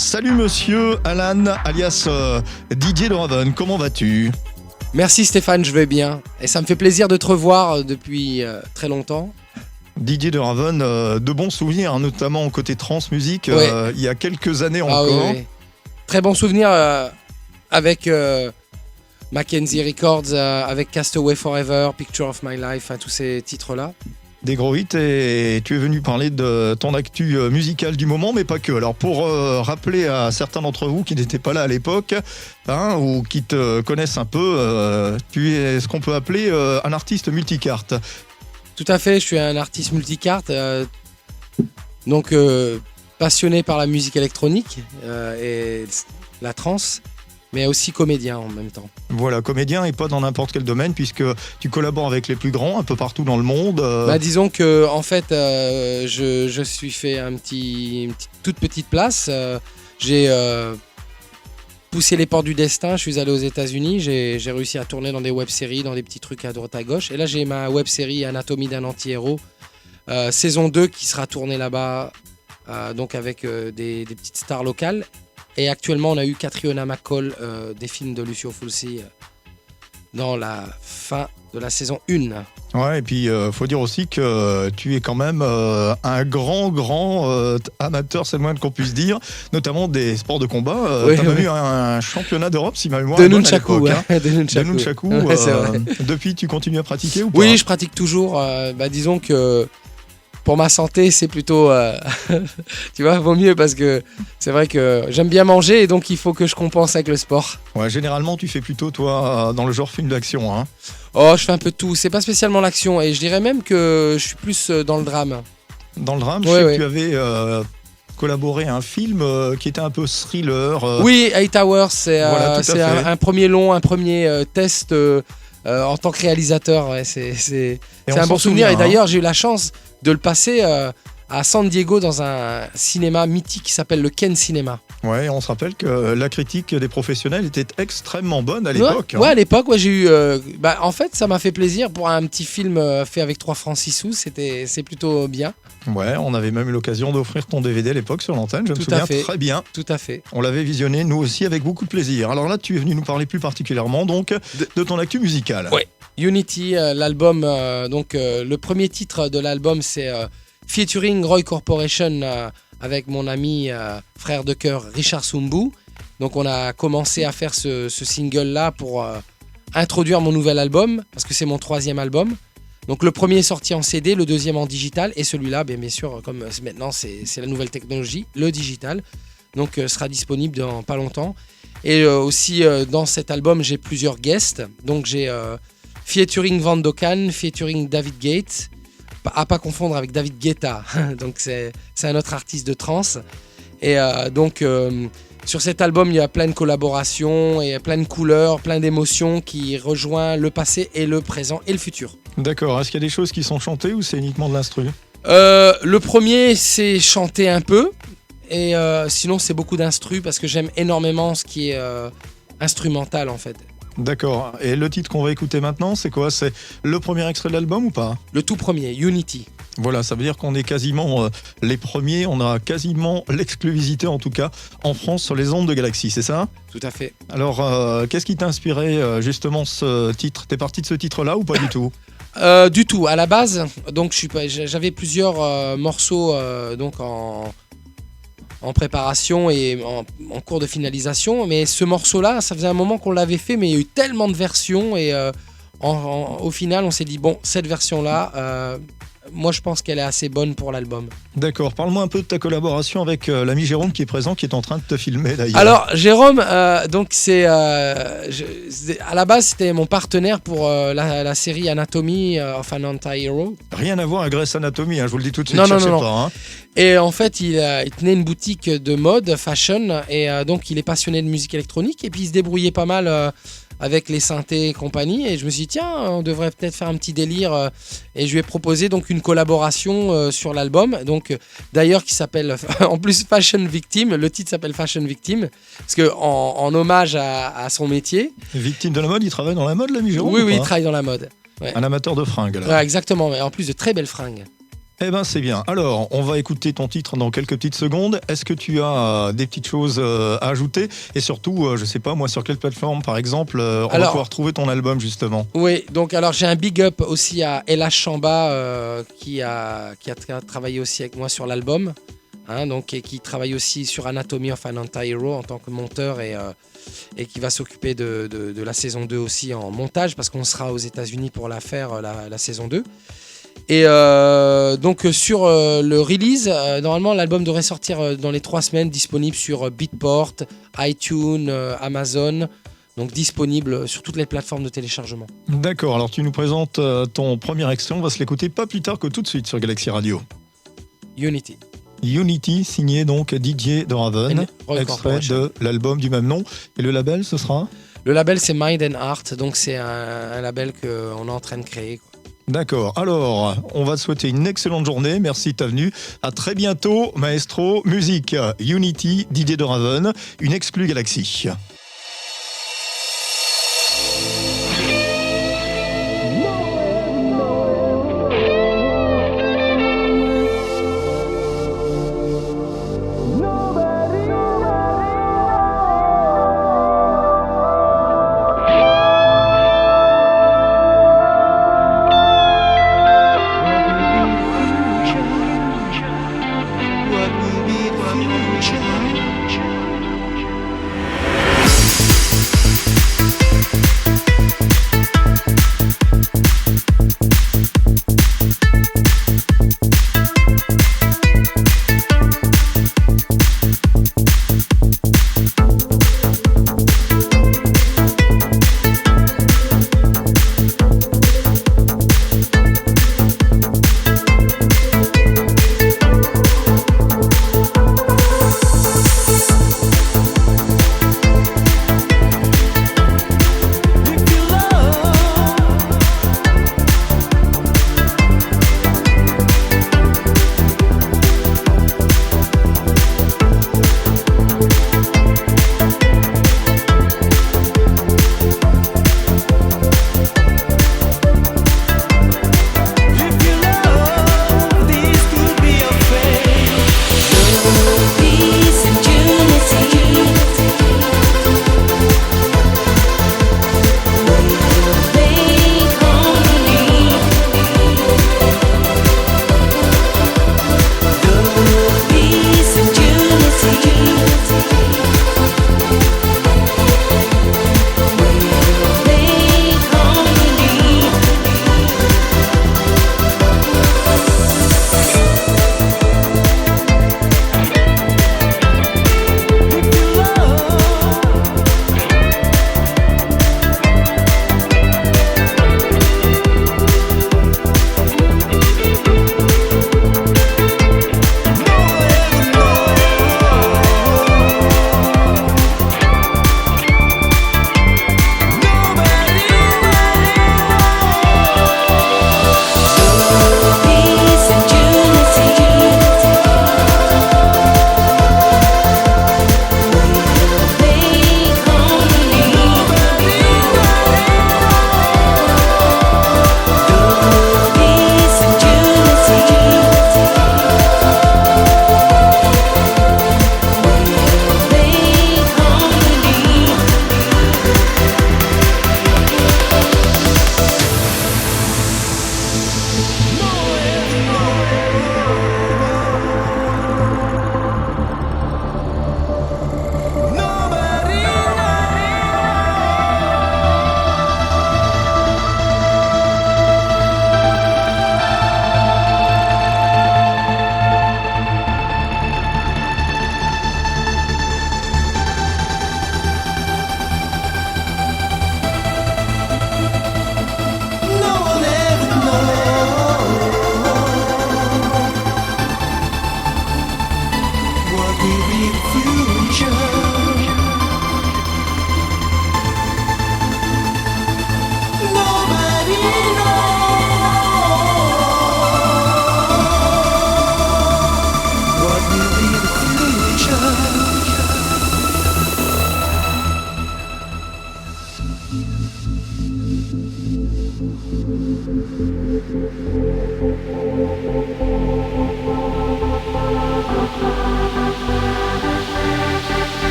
Salut monsieur Alan, alias DJ de Raven, comment vas-tu ? Merci Stéphane, je vais bien. Et ça me fait plaisir de te revoir depuis très longtemps. DJ de Raven, de bons souvenirs, notamment côté trance musique, Ouais. il y a quelques années Ah encore. oui, oui. Très bon souvenir avec Mackenzie Records, avec Castaway Forever, Picture of My Life, tous ces titres-là. Des gros hits, et tu es venu parler de ton actu musicale du moment, mais pas que. Alors pour rappeler à certains d'entre vous qui n'étaient pas là à l'époque, ou qui te connaissent un peu, tu es ce qu'on peut appeler un artiste multicarte. Tout à fait, je suis un artiste multicarte, donc passionné par la musique électronique et la trance, mais aussi comédien en même temps. Voilà, comédien et pas dans n'importe quel domaine, puisque tu collabores avec les plus grands un peu partout dans le monde. Disons que en fait, je suis fait une toute petite place. J'ai poussé les portes du destin. Je suis allé aux États-Unis. J'ai réussi à tourner dans des web-séries, dans des petits trucs à droite à gauche. Et là, j'ai ma web-série Anatomie d'un anti-héros, saison 2, qui sera tournée là-bas, donc avec des petites stars locales. Et actuellement, on a eu Catriona McCall des films de Lucio Fulci dans la fin de la saison 1. Ouais, et puis faut dire aussi que tu es quand même un grand amateur, c'est le moins qu'on puisse dire, notamment des sports de combat. Oui, tu as même oui. eu un championnat d'Europe, si ma mémoire De est bonne, à nunchaku, l'époque, ouais. De De nunchaku. Ouais, c'est vrai. Depuis, tu continues à pratiquer ou pas ? Oui, je pratique toujours. Disons que pour ma santé, c'est plutôt... tu vois, vaut mieux parce que c'est vrai que j'aime bien manger et donc il faut que je compense avec le sport. Ouais, généralement, tu fais plutôt, toi, dans le genre film d'action. Hein. Oh, je fais un peu de tout. C'est pas spécialement l'action et je dirais même que je suis plus dans le drame. Dans le drame, je Ouais, sais ouais. que tu avais collaboré à un film qui était un peu thriller. Oui, 8 Hours, c'est Voilà, tout à c'est fait. un premier long, un premier test en tant que réalisateur. Ouais, c'est Et on un s'en bon souvenir. souvient, Et d'ailleurs, j'ai eu la chance de le passer à San Diego dans un cinéma mythique qui s'appelle le Ken Cinema. Ouais, on se rappelle que la critique des professionnels était extrêmement bonne à l'époque. Ouais, à l'époque, ouais, j'ai eu. En fait, ça m'a fait plaisir pour un petit film fait avec 3 francs 6 sous. C'est plutôt bien. Ouais, on avait même eu l'occasion d'offrir ton DVD à l'époque sur l'antenne, je me Tout souviens à fait. très bien. Tout à fait. On l'avait visionné, nous aussi, avec beaucoup de plaisir. Alors là, tu es venu nous parler plus particulièrement donc de ton actu musical. Ouais. Unity, l'album. Le premier titre de l'album, c'est featuring Roy Corporation avec mon ami frère de cœur Richard Sumbu. Donc on a commencé à faire ce single-là pour introduire mon nouvel album, parce que c'est mon 3e album. Donc le premier est sorti en CD, le deuxième en digital, et celui-là, bien sûr, comme maintenant c'est la nouvelle technologie, le digital, donc sera disponible dans pas longtemps. Et aussi dans cet album, j'ai plusieurs guests. Donc j'ai featuring Van Dokan, featuring David Gates, à pas confondre avec David Guetta, donc c'est un autre artiste de trance. Et sur cet album, il y a plein de collaborations et plein de couleurs, plein d'émotions qui rejoignent le passé et le présent et le futur. D'accord, est-ce qu'il y a des choses qui sont chantées ou c'est uniquement de l'instru ? Le premier, c'est chanter un peu. Et sinon, c'est beaucoup d'instru parce que j'aime énormément ce qui est instrumental en fait. D'accord, et le titre qu'on va écouter maintenant, c'est quoi ? C'est le premier extrait de l'album ou pas ? Le tout premier, Unity. Voilà, ça veut dire qu'on est quasiment les premiers, on a quasiment l'exclusivité en tout cas en France sur les ondes de Galaxy, c'est ça ? Tout à fait. Alors, qu'est-ce qui t'a inspiré justement ce titre ? T'es parti de ce titre-là ou pas du tout ? Du tout. À la base, donc j'avais plusieurs morceaux en préparation et en cours de finalisation, mais ce morceau-là, ça faisait un moment qu'on l'avait fait, mais il y a eu tellement de versions et au final, on s'est dit bon, cette version-là, moi je pense qu'elle est assez bonne pour l'album. D'accord, parle-moi un peu de ta collaboration avec l'ami Jérôme qui est présent, qui est en train de te filmer d'ailleurs. Alors Jérôme, donc à la base c'était mon partenaire pour la série Anatomy of an Anti-Hero. Rien à voir avec Grey's Anatomy, je vous le dis tout de suite, Non, cherchez non. pas. Hein. Et en fait, il tenait une boutique de mode, fashion, et donc il est passionné de musique électronique, et puis il se débrouillait pas mal avec les synthés et compagnie, et je me suis dit, tiens, on devrait peut-être faire un petit délire, et je lui ai proposé donc une collaboration sur l'album, donc d'ailleurs qui s'appelle, en plus Fashion Victim, le titre s'appelle Fashion Victim, parce que en hommage à son métier. Victime de la mode, il travaille dans la mode, l'ami Jérôme ? Oui, ou il pas ? travaille dans la mode. Ouais. Un amateur de fringues, là. Ouais, exactement, mais en plus de très belles fringues. Eh ben c'est bien. Alors, on va écouter ton titre dans quelques petites secondes. Est-ce que tu as des petites choses à ajouter? Et surtout, je sais pas moi, sur quelle plateforme par exemple, on va pouvoir trouver ton album justement? Oui, donc alors j'ai un big up aussi à Ella Chamba qui a travaillé aussi avec moi sur l'album. Donc, et qui travaille aussi sur Anatomy of an Anti-Hero en tant que monteur et qui va s'occuper de la saison 2 aussi en montage parce qu'on sera aux États-Unis pour la faire, la saison 2. Et donc sur le release, normalement l'album devrait sortir dans les 3 semaines, disponible sur Beatport, iTunes, Amazon, donc disponible sur toutes les plateformes de téléchargement. D'accord, alors tu nous présentes ton premier extrait, on va se l'écouter pas plus tard que tout de suite sur Galaxy Radio. Unity. Unity, signé donc Didier de Raven, extrait de l'album du même nom. Et le label, ce sera? Le label, c'est Mind and Art, donc c'est un label qu'on est en train de créer, quoi. D'accord, alors on va te souhaiter une excellente journée, merci de ta venue, à très bientôt maestro, musique Unity, Didier de Raven, une exclue Galaxy.